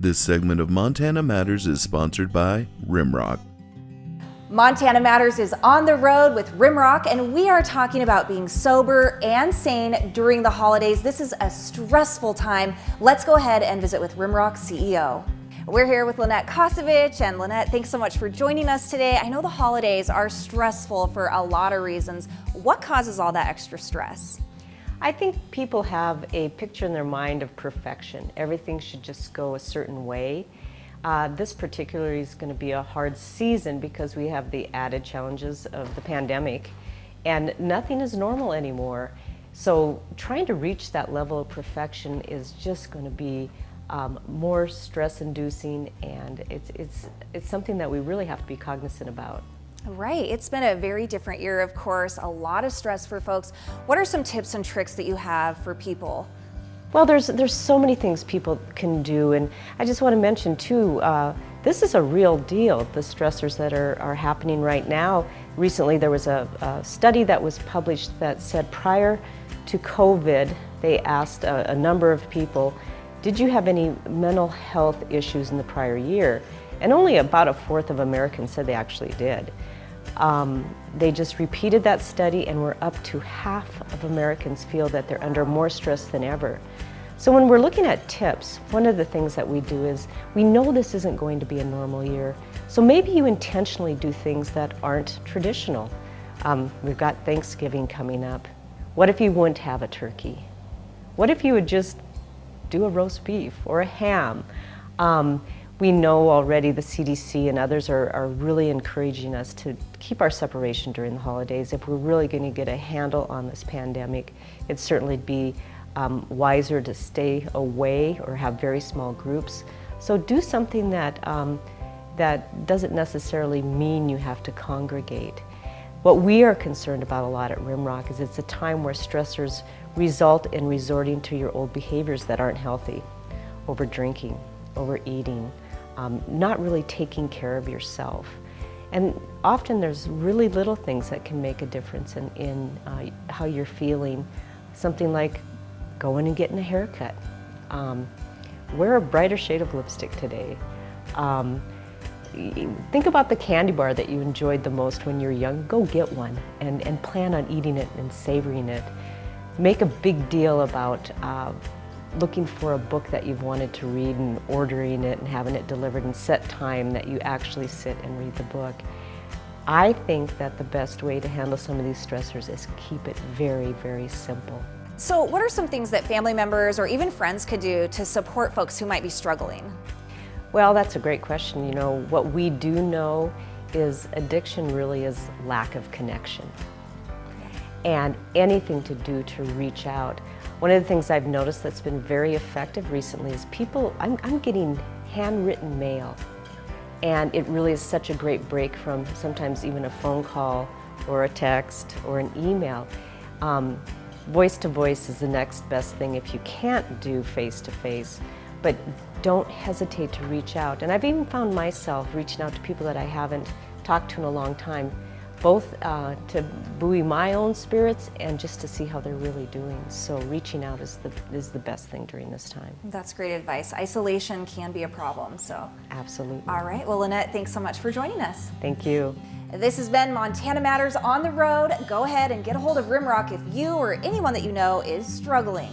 This segment of Montana Matters is sponsored by Rimrock. Montana Matters is on the road with Rimrock, and we are talking about being sober and sane during the holidays. This is a stressful time. Let's go ahead and visit with Rimrock CEO. We're here with Lynette Kosovich, and Lynette, thanks so much for joining us today. I know the holidays are stressful for a lot of reasons. What causes all that extra stress? I think people have a picture in their mind of perfection. Everything should just go a certain way. This particularly is going to be a hard season because we have the added challenges of the pandemic and nothing is normal anymore. So trying to reach that level of perfection is just going to be more stress-inducing, and it's something that we really have to be cognizant about. Right, it's been a very different year, of course, a lot of stress for folks. What are some tips and tricks that you have for people? Well, there's so many things people can do, and I just want to mention too, this is a real deal, the stressors that are happening right now. Recently there was a study that was published that said prior to COVID, they asked a number of people, did you have any mental health issues in the prior year? And only about a fourth of Americans said they actually did. They just repeated that study, and we're up to half of Americans feel that they're under more stress than ever. So when we're looking at tips, one of the things that we do is, we know this isn't going to be a normal year, so maybe you intentionally do things that aren't traditional. We've got Thanksgiving coming up. What if you wouldn't have a turkey? What if you would just do a roast beef or a ham? We know already the CDC and others are really encouraging us to keep our separation during the holidays. If we're really going to get a handle on this pandemic, it'd certainly be wiser to stay away or have very small groups. So do something that doesn't necessarily mean you have to congregate. What we are concerned about a lot at Rimrock is it's a time where stressors result in resorting to your old behaviors that aren't healthy. Over drinking, overeating, not really taking care of yourself. And often there's really little things that can make a difference in how you're feeling. Something like going and getting a haircut. Wear a brighter shade of lipstick today. Think about the candy bar that you enjoyed the most when you were young. Go get one and plan on eating it and savoring it. Make a big deal about looking for a book that you've wanted to read and ordering it and having it delivered, and set time that you actually sit and read the book. I think that the best way to handle some of these stressors is keep it very, very simple. So what are some things that family members or even friends could do to support folks who might be struggling? Well, that's a great question. You know, what we do know is addiction really is lack of connection. And anything to do to reach out. One of the things I've noticed that's been very effective recently is people, I'm getting handwritten mail, and it really is such a great break from sometimes even a phone call or a text or an email. Voice to voice is the next best thing if you can't do face to face, but don't hesitate to reach out. And I've even found myself reaching out to people that I haven't talked to in a long time, both to buoy my own spirits and just to see how they're really doing. So reaching out is the best thing during this time. That's great advice. Isolation can be a problem, so. Absolutely. All right, well, Lynette, thanks so much for joining us. Thank you. This has been Montana Matters on the road. Go ahead and get a hold of Rimrock if you or anyone that you know is struggling.